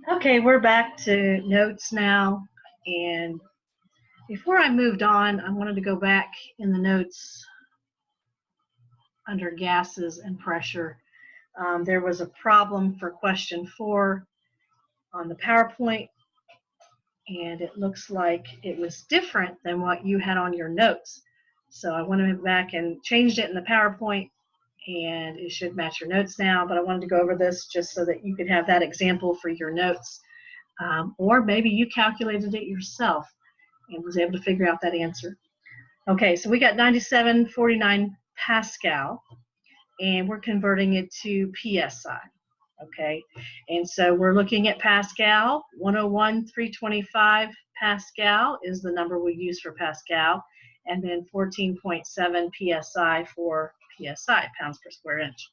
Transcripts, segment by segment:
Okay, we're back to notes now. And before I moved on, I wanted to go back in the notes under gases and pressure. There was a problem for question 4 on the PowerPoint, and it looks like it was different than what you had on your notes. So I went back and changed it in the PowerPoint, and it should match your notes now, but I wanted to go over this just so that you could have that example for your notes. Or maybe you calculated it yourself and was able to figure out that answer. Okay, so we got 9749 Pascal, and we're converting it to PSI. Okay, and so we're looking at Pascal. 101,325 Pascal is the number we use for Pascal, and then 14.7 PSI for PSI, pounds per square inch.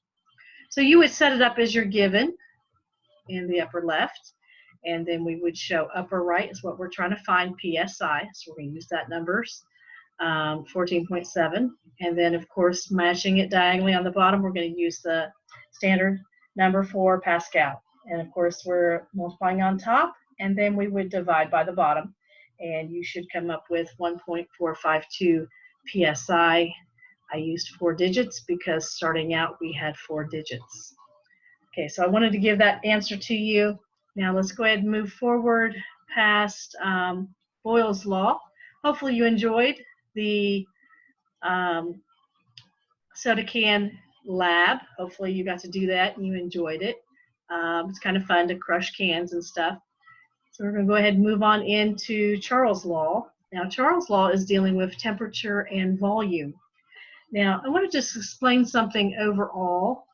So you would set it up as your given in the upper left, and then we would show upper right is what we're trying to find, PSI, so we're going to use that numbers, 14.7, and then of course matching it diagonally on the bottom, we're going to use the standard number for Pascal, and of course we're multiplying on top, and then we would divide by the bottom, and you should come up with 1.452 PSI. I used 4 digits because starting out we had 4 digits. Okay, so I wanted to give that answer to you. Now let's go ahead and move forward past Boyle's Law. Hopefully you enjoyed the soda can lab. Hopefully you got to do that and you enjoyed it. It's kind of fun to crush cans and stuff. So we're going to go ahead and move on into Charles' Law. Now Charles' Law is dealing with temperature and volume. Now I want to just explain something overall.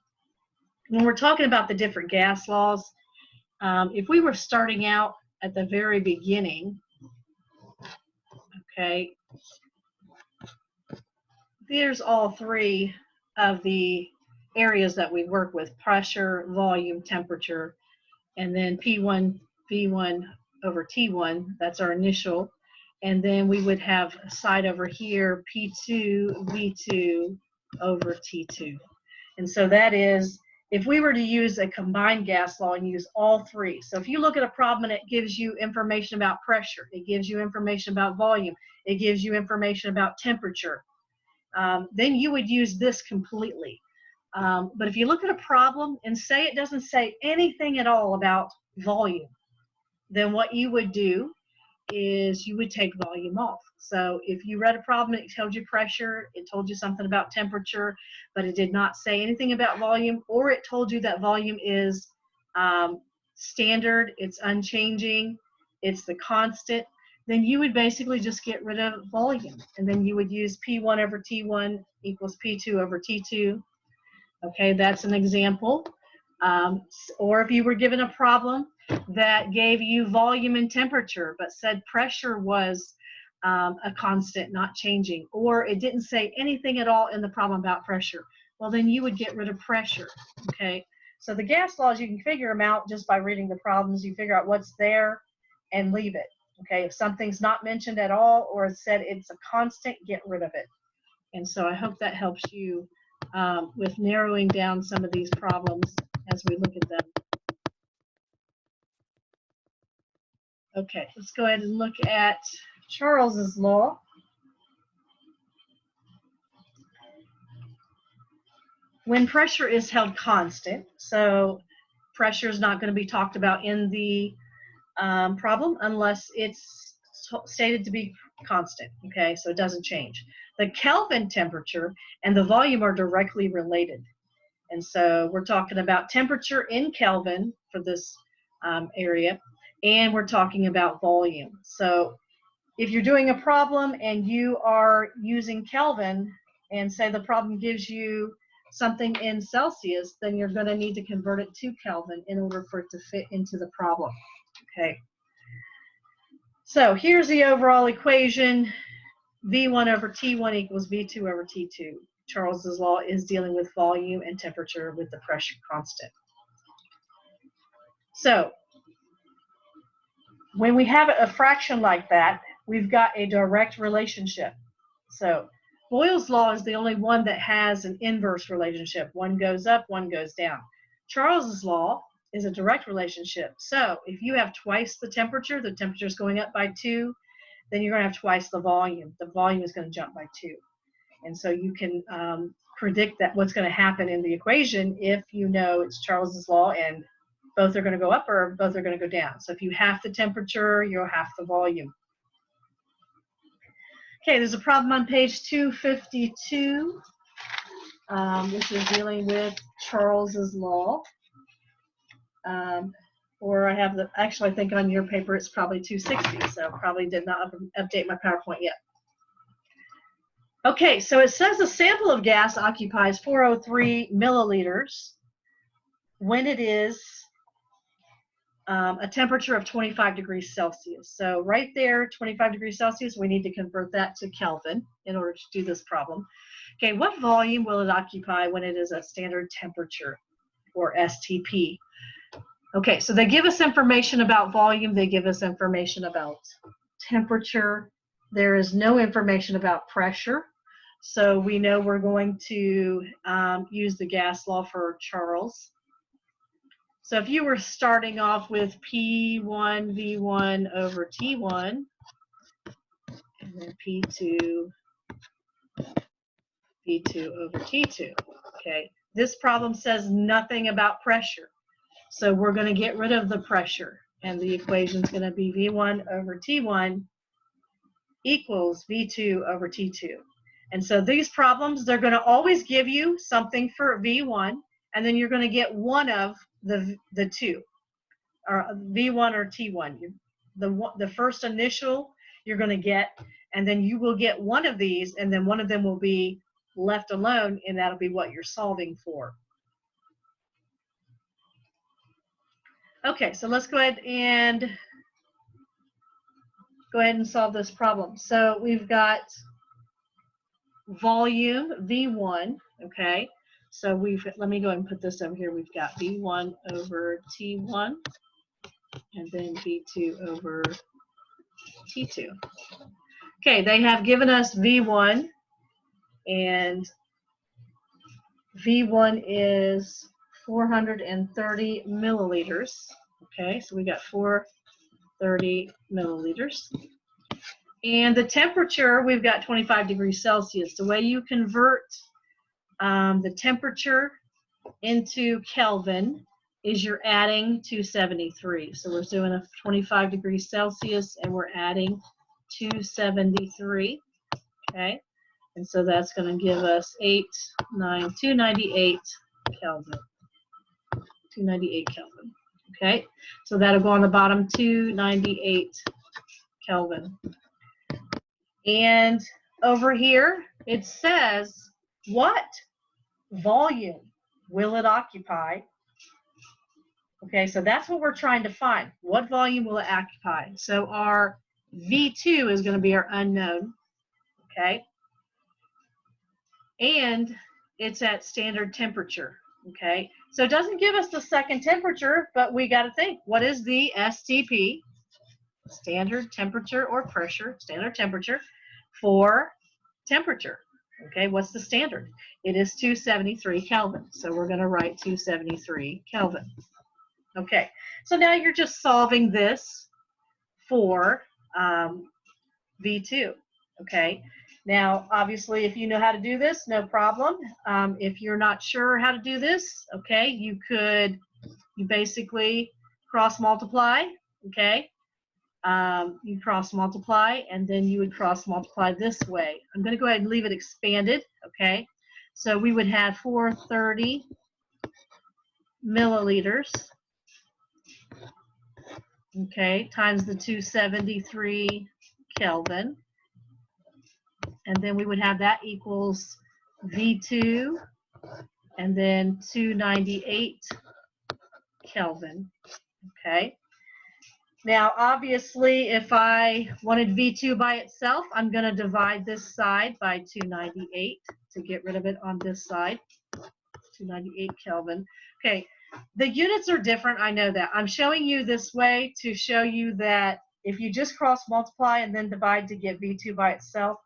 When we're talking about the different gas laws, if we were starting out at the very beginning, okay, there's all 3 of the areas that we work with: pressure, volume, temperature, and then P1, V1 over T1, that's our initial, and then we would have a side over here, P2, V2 over T2. And so that is, if we were to use a combined gas law and use all 3. So if you look at a problem and it gives you information about pressure, it gives you information about volume, it gives you information about temperature, then you would use this completely. But if you look at a problem and say it doesn't say anything at all about volume, then what you would do is you would take volume off. So if you read a problem and it told you pressure, it told you something about temperature, but it did not say anything about volume, or it told you that volume is standard, it's unchanging, it's the constant, then you would basically just get rid of volume. And then you would use P1 over T1 equals P2 over T2. Okay, that's an example. Or if you were given a problem that gave you volume and temperature, but said pressure was a constant, not changing, or it didn't say anything at all in the problem about pressure, well, then you would get rid of pressure. Okay, so the gas laws, you can figure them out just by reading the problems. You figure out what's there and leave it. Okay, if something's not mentioned at all or it said it's a constant, get rid of it. And so I hope that helps you with narrowing down some of these problems as we look at them. Okay, let's go ahead and look at Charles's law. When pressure is held constant, so pressure is not going to be talked about in the problem unless it's stated to be constant, okay, so it doesn't change. The Kelvin temperature and the volume are directly related. And so we're talking about temperature in Kelvin for this area, and we're talking about volume. So if you're doing a problem and you are using Kelvin, and say the problem gives you something in Celsius, then you're going to need to convert it to Kelvin in order for it to fit into the problem. Okay. So here's the overall equation. V1 over T1 equals V2 over T2. Charles's law is dealing with volume and temperature with the pressure constant. So when we have a fraction like that, we've got a direct relationship. So Boyle's law is the only one that has an inverse relationship. One goes up, one goes down. Charles's law is a direct relationship. So if you have twice the temperature is going up by 2, then you're going to have twice the volume. The volume is going to jump by 2. And so you can predict that what's going to happen in the equation if you know it's Charles's law and both are going to go up or both are going to go down. So if you half the temperature, you'll half the volume. Okay, there's a problem on page 252. This is dealing with Charles's law. Or I have actually I think on your paper it's probably 260, so probably did not update my PowerPoint yet. Okay, so it says a sample of gas occupies 403 milliliters when it is a temperature of 25 degrees Celsius. So right there, 25 degrees Celsius, we need to convert that to Kelvin in order to do this problem. Okay, what volume will it occupy when it is a standard temperature, or STP? Okay, so they give us information about volume, they give us information about temperature. There is no information about pressure. So we know we're going to use the gas law for Charles. So if you were starting off with P1 V1 over T1, and then P2 V2 over T2, okay? This problem says nothing about pressure. So we're going to get rid of the pressure, and the equation is going to be V1 over T1 equals V2 over T2. And so these problems, they're going to always give you something for V1, and then you're going to get one of the two, or V1 or T1. The first initial you're going to get, and then you will get one of these, and then one of them will be left alone, and that'll be what you're solving for. Okay, so let's go ahead and solve this problem. So we've got volume V1, okay? So let me go ahead and put this over here. We've got V1 over T1, and then V2 over T2. Okay, they have given us V1, and V1 is 430 milliliters. Okay, so we got 430 milliliters. And the temperature, we've got 25 degrees Celsius. The way you convert the temperature into Kelvin is you're adding 273. So we're doing a 25 degrees Celsius and we're adding 273. Okay, and so that's going to give us 298 Kelvin. 298 Kelvin. Okay, so that'll go on the bottom, 298 Kelvin. And over here, it says, what volume will it occupy? Okay, so that's what we're trying to find. What volume will it occupy? So our V2 is going to be our unknown. Okay, and it's at standard temperature. Okay, so it doesn't give us the second temperature, but we got to think, what is the STP? Standard temperature or pressure, standard temperature for temperature. Okay, what's the standard? It is 273 Kelvin. So we're going to write 273 Kelvin. Okay, so now you're just solving this for V2. Okay, now obviously if you know how to do this, no problem. If you're not sure how to do this, okay, you basically cross multiply. Okay, you cross multiply, and then you would cross multiply this way. I'm going to go ahead and leave it expanded. Okay, so we would have 430 milliliters, okay, times the 273 Kelvin, and then we would have that equals V2 and then 298 Kelvin. Okay, now obviously if I wanted V2 by itself, I'm going to divide this side by 298 to get rid of it on this side. 298 Kelvin. Okay, the units are different, I know that. I'm showing you this way to show you that if you just cross multiply and then divide to get V2 by itself,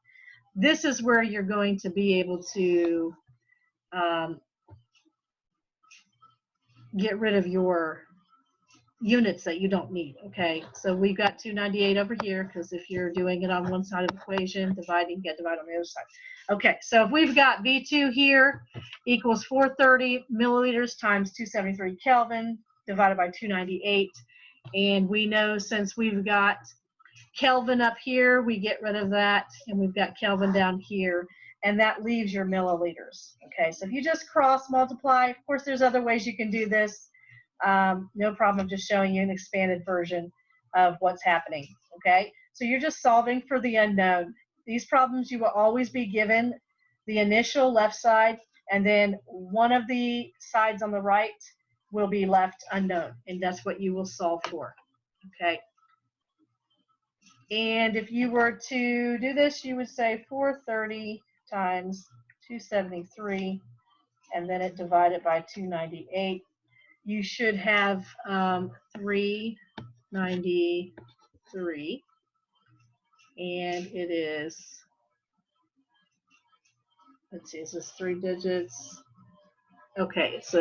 this is where you're going to be able to get rid of your units that you don't need, okay? So we've got 298 over here, because if you're doing it on one side of the equation, get divided on the other side. Okay, so if we've got V2 here equals 430 milliliters times 273 Kelvin divided by 298, and we know since we've got Kelvin up here, we get rid of that, and we've got Kelvin down here, and that leaves your milliliters. Okay, so if you just cross multiply, of course there's other ways you can do this. No problem, I'm just showing you an expanded version of what's happening. Okay, so you're just solving for the unknown. These problems you will always be given the initial left side, and then one of the sides on the right will be left unknown, and that's what you will solve for. Okay. And if you were to do this, you would say 430 times 273, and then it divided by 298. You should have 393, and it is, let's see, is this 3 digits? Okay, it's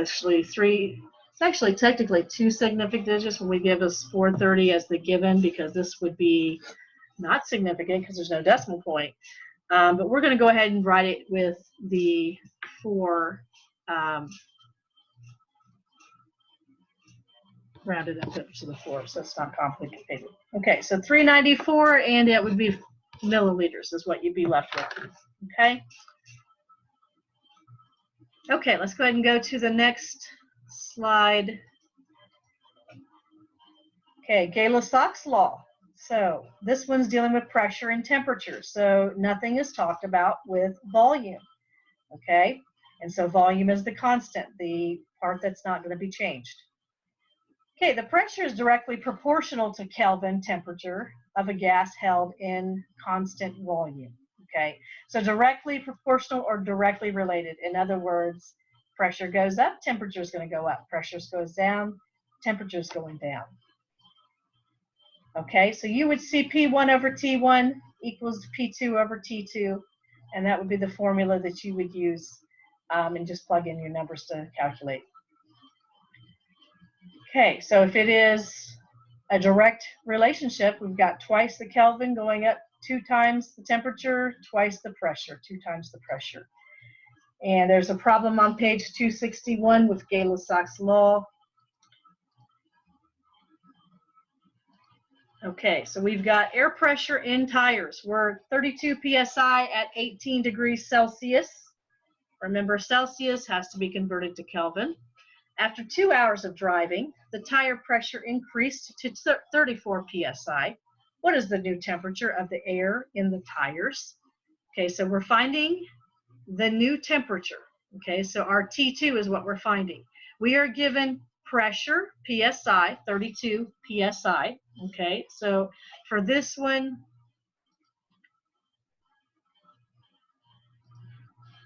actually technically 2 significant digits when we give us 430 as the given, because this would be not significant because there's no decimal point. But we're going to go ahead and write it with the 4 rounded up to the 4, so it's not complicated. Okay, so 394, and it would be milliliters is what you'd be left with. Okay. Okay, let's go ahead and go to the next slide. Okay, Gay-Lussac's law. So this one's dealing with pressure and temperature. So nothing is talked about with volume. Okay, and so volume is the constant, the part that's not going to be changed. Okay, the pressure is directly proportional to Kelvin temperature of a gas held in constant volume. Okay, so directly proportional or directly related. In other words, pressure goes up, temperature is going to go up. Pressure goes down, temperature is going down. Okay, so you would see P1 over T1 equals P2 over T2, and that would be the formula that you would use, and just plug in your numbers to calculate. Okay, so if it is a direct relationship, we've got twice the Kelvin going up 2 times the temperature, twice the pressure, 2 times the pressure. And there's a problem on page 261 with Gay-Lussac's law. Okay, so we've got air pressure in tires. We're 32 psi at 18 degrees Celsius. Remember, Celsius has to be converted to Kelvin. After 2 hours of driving, the tire pressure increased to 34 psi. What is the new temperature of the air in the tires? Okay, so we're finding the new temperature. Okay, so our T2 is what we're finding. We are given pressure, psi, 32 psi. Okay, so for this one,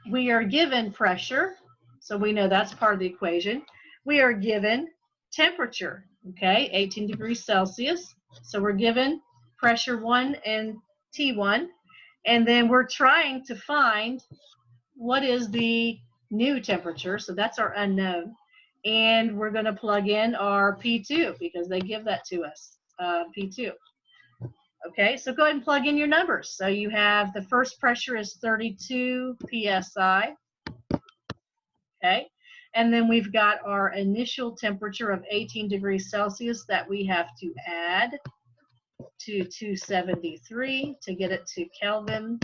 we are given pressure, so we know that's part of the equation. We are given temperature, okay, 18 degrees Celsius. So we're given pressure 1 and T1, and then we're trying to find what is the new temperature, so that's our unknown. And we're going to plug in our P2 because they give that to us, P2. Okay, so go ahead and plug in your numbers. So you have the first pressure is 32 psi. Okay, and then we've got our initial temperature of 18 degrees Celsius that we have to add to 273 to get it to Kelvin.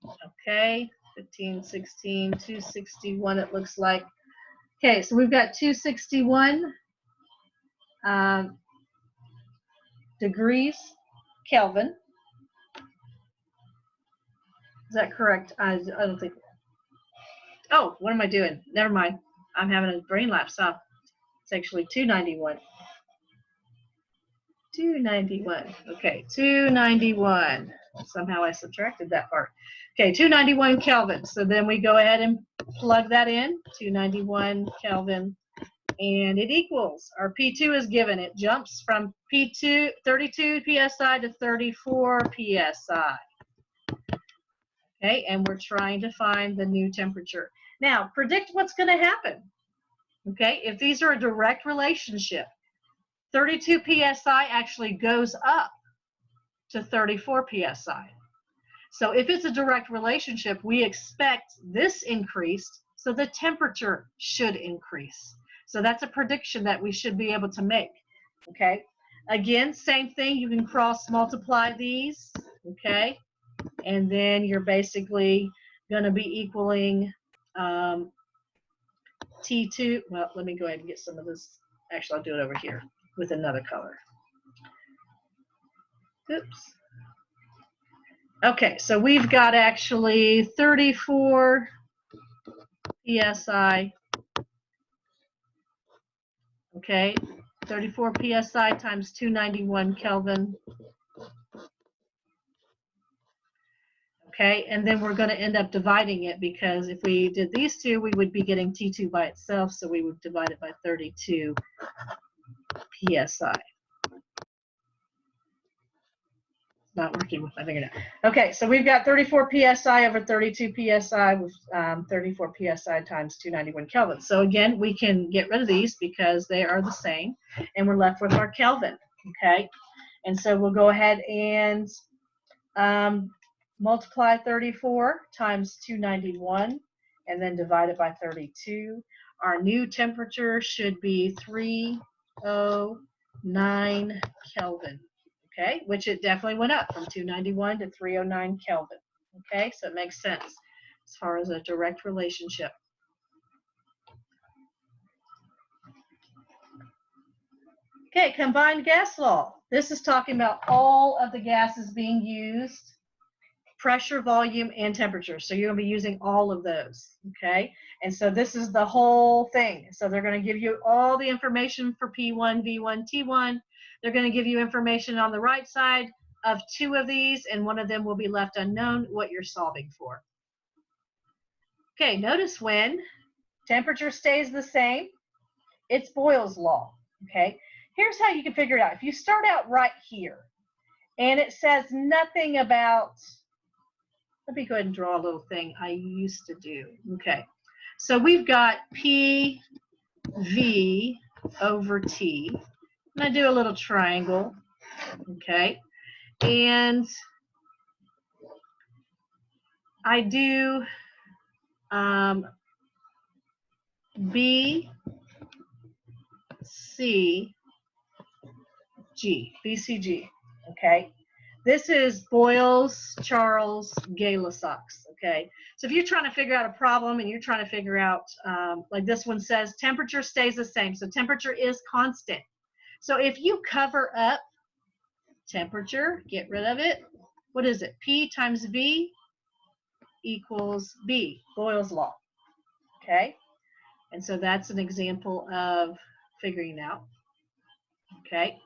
Okay, 15, 16, 261 it looks like. Okay, so we've got 261 degrees Kelvin. Is that correct? I don't think. Oh, what am I doing? Never mind. I'm having a brain lapse. Huh? It's actually 291. 291. Okay, 291. Somehow I subtracted that part. Okay, 291 Kelvin. So then we go ahead and plug that in. 291 Kelvin. And it equals, our P2 is given. It jumps from P2, 32 psi to 34 psi. Okay, and we're trying to find the new temperature. Now, predict what's going to happen. Okay, if these are a direct relationship, 32 psi actually goes up to 34 psi. So if it's a direct relationship, we expect this increased, so the temperature should increase. So that's a prediction that we should be able to make, okay? Again, same thing, you can cross multiply these, okay? And then you're basically gonna be equaling T2, well, let me go ahead and get some of this. Actually, I'll do it over here with another color. Oops. Okay, so we've got actually 34 psi. Okay, 34 psi times 291 Kelvin. Okay, and then we're going to end up dividing it, because if we did these two, we would be getting T2 by itself, so we would divide it by 32 psi. Not working with my finger now. Okay, so we've got 34 psi over 32 psi with 34 psi times 291 Kelvin. So again, we can get rid of these because they are the same, and we're left with our Kelvin. Okay, and so we'll go ahead and multiply 34 times 291 and then divide it by 32. Our new temperature should be 309 Kelvin. Okay, which it definitely went up from 291 to 309 Kelvin. Okay, so it makes sense as far as a direct relationship. Okay, combined gas law. This is talking about all of the gases being used, pressure, volume, and temperature. So you're going to be using all of those. Okay, and so this is the whole thing. So they're going to give you all the information for P1, V1, T1. They're going to give you information on the right side of two of these, and one of them will be left unknown, what you're solving for. Okay, notice when temperature stays the same, it's Boyle's law. Okay, here's how you can figure it out. If you start out right here, and it says nothing about, let me go ahead and draw a little thing I used to do. Okay, so we've got PV over T. I'm going to do a little triangle. Okay, and I do B, C, G, BCG. Okay, this is Boyle's, Charles, Gay-Lussac. Okay, so if you're trying to figure out a problem and you're trying to figure out, like this one says, temperature stays the same. So temperature is constant. So if you cover up temperature, get rid of it, what is it? P times V equals B, Boyle's law. Okay, and so that's an example of figuring out. Okay,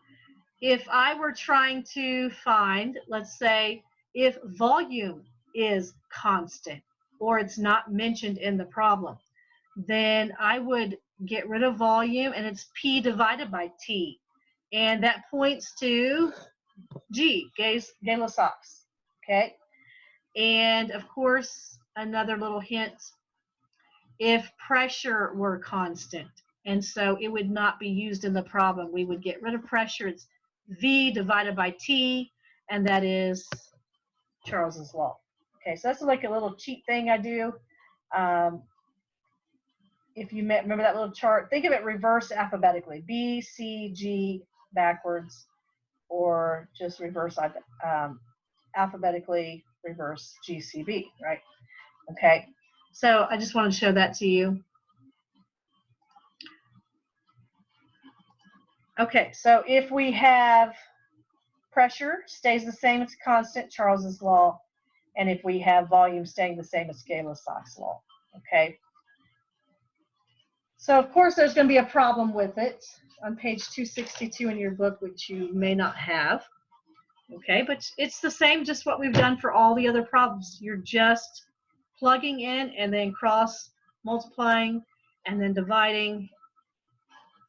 if I were trying to find, let's say, if volume is constant or it's not mentioned in the problem, then I would get rid of volume, and it's P divided by T, and that points to G, Gay-Lussac. Okay, and of course, another little hint, if pressure were constant, and so it would not be used in the problem, we would get rid of pressure. It's V divided by T, and that is Charles's law. Okay, so that's like a little cheat thing I do. If you remember that little chart, think of it reverse alphabetically, B, C, G backwards, or just reverse alphabetically reverse GCB, right? Okay, so I just wanted to show that to you. Okay, so if we have pressure stays the same, it's constant, Charles's law, and if we have volume staying the same, it's Gay-Lussac's law. Okay, so of course there's going to be a problem with it on page 262 in your book, which you may not have. Okay, but it's the same, just what we've done for all the other problems. You're just plugging in and then cross multiplying and then dividing.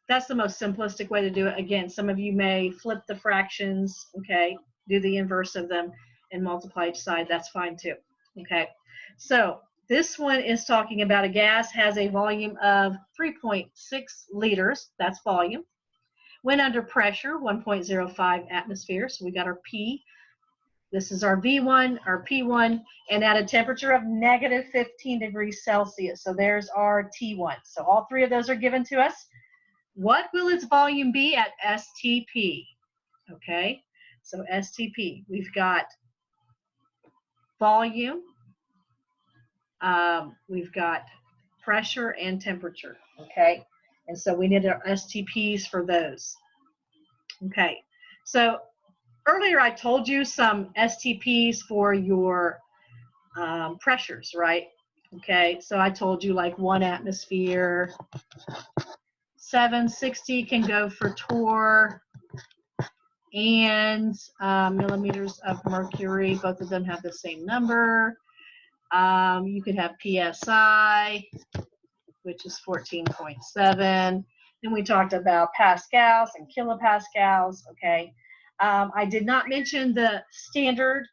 That's the most simplistic way to do it. Again, some of you may flip the fractions, okay, do the inverse of them and multiply each side. That's fine too. Okay, so this one is talking about a gas has a volume of 3.6 liters. That's volume. When under pressure, 1.05 atmosphere. So we got our P. This is our V1, our P1, and at a temperature of negative 15 degrees Celsius. So there's our T1. So all three of those are given to us. What will its volume be at STP? Okay, so STP, we've got volume, we've got pressure and temperature, okay? And so we need our STPs for those. Okay, so earlier I told you some STPs for your pressures, right? Okay, so I told you like 1 atmosphere, 760 can go for torr, and millimeters of mercury, both of them have the same number. You could have PSI, which is 14.7. Then we talked about pascals and kilopascals, okay? I did not mention the standard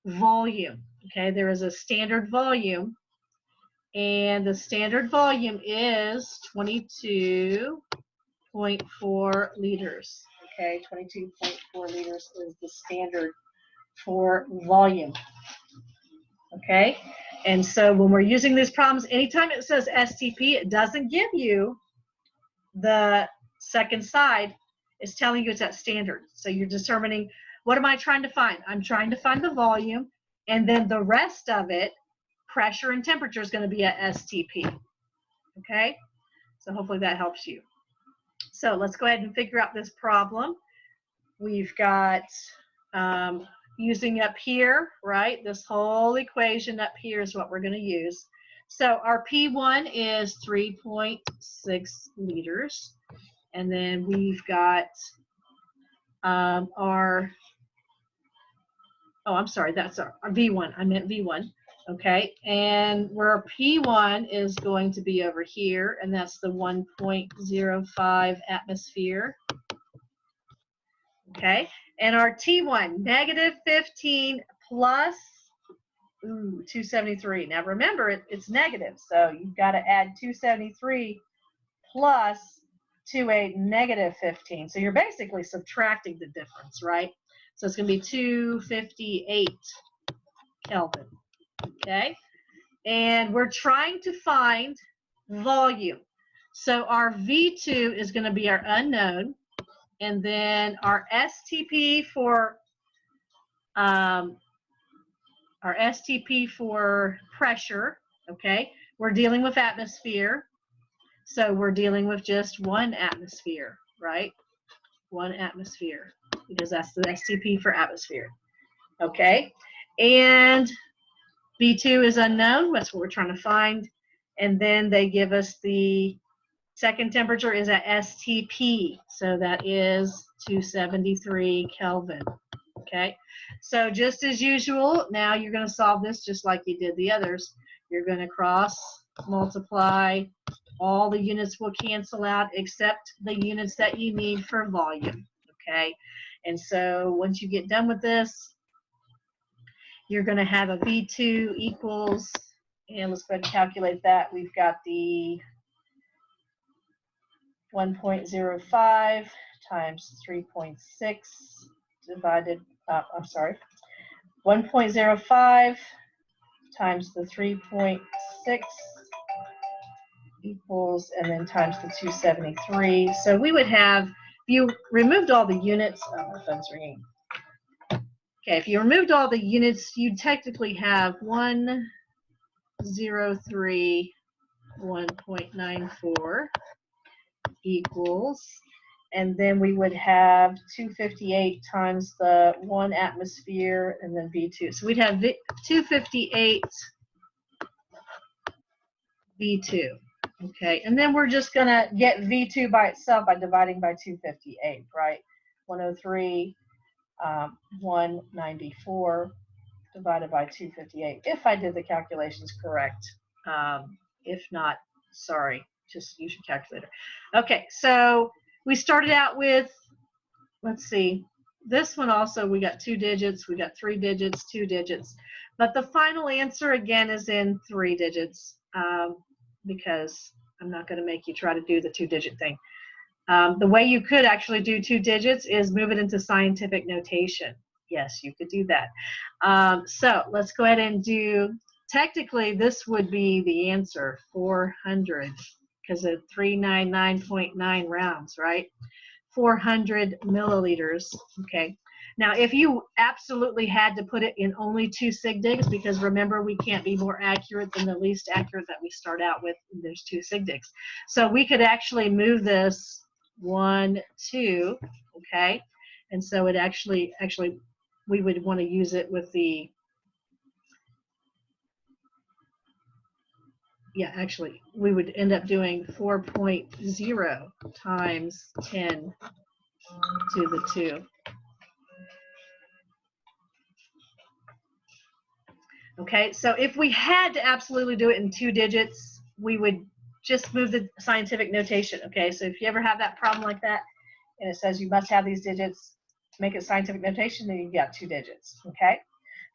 volume, okay? There is a standard volume, and the standard volume is 22.4 liters, okay? 22.4 liters is the standard for volume, okay? And so when we're using these problems, anytime it says STP, it doesn't give you the second side. It's telling you it's at standard. So you're determining, what am I trying to find? I'm trying to find the volume, and then the rest of it, pressure and temperature, is going to be at STP, okay? So hopefully that helps you. So let's go ahead and figure out this problem. We've got using up here, right? This whole equation up here is what we're going to use. So our P1 is 3.6 liters. And then we've got our, oh, I'm sorry, that's our V1. I meant V1. Okay. And where our P1 is going to be over here, and that's the 1.05 atmosphere. Okay. And our T1, negative 15 plus 273. Now remember, it's negative, so you've got to add 273 plus to a negative 15. So you're basically subtracting the difference, right? So it's going to be 258 Kelvin. Okay. And we're trying to find volume. So our V2 is going to be our unknown. And then our STP for pressure, okay, we're dealing with atmosphere, so we're dealing with just 1 atmosphere, right? 1 atmosphere, because that's the STP for atmosphere, okay? And B2 is unknown, that's what we're trying to find, and then they give us the second temperature is at STP, so that is 273 Kelvin. Okay, so just as usual, now you're going to solve this just like you did the others. You're going to cross multiply. All the units will cancel out except the units that you need for volume. Okay, and so once you get done with this, you're going to have a V2 equals, and let's go ahead and calculate that. We've got the 1.05 times 3.6 divided, 1.05 times the 3.6 equals, and then times the 273. So we would have, if you removed all the units, oh, my phone's ringing. Okay, if you removed all the units, you'd technically have 103, 1.94 equals, and then we would have 258 times the 1 atmosphere, and then V2. So we'd have 258 V2. Okay, and then we're just going to get V2 by itself by dividing by 258, right? 103, 194 divided by 258, if I did the calculations correct. If not, sorry, just use your calculator. Okay, so we started out with, let's see, this one also, we got 2 digits, we got 3 digits, 2 digits, but the final answer again is in 3 digits, because I'm not going to make you try to do the 2-digit thing. The way you could actually do 2 digits is move it into scientific notation. Yes, you could do that. So let's go ahead and do, technically this would be the answer, 400, because of 399.9 rounds, right? 400 milliliters. Okay. Now, if you absolutely had to put it in only 2 sig digs, because remember, we can't be more accurate than the least accurate that we start out with, there's 2 sig digs. So we could actually move this 1, 2, okay? And so it actually, we would want to use it with the, yeah, actually, we would end up doing 4.0 times 10 to the 2. Okay, so if we had to absolutely do it in 2 digits, we would just move the scientific notation. Okay, so if you ever have that problem like that, and it says you must have these digits to make it scientific notation, then you've got 2 digits. Okay,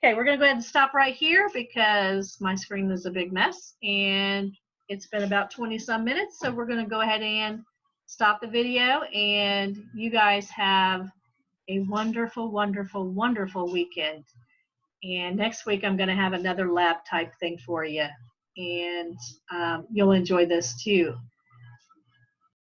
okay, we're going to go ahead and stop right here because my screen is a big mess, and it's been about 20 some minutes, so we're going to go ahead and stop the video, and you guys have a wonderful, wonderful, wonderful weekend. And next week, I'm going to have another lab type thing for you. And you'll enjoy this too.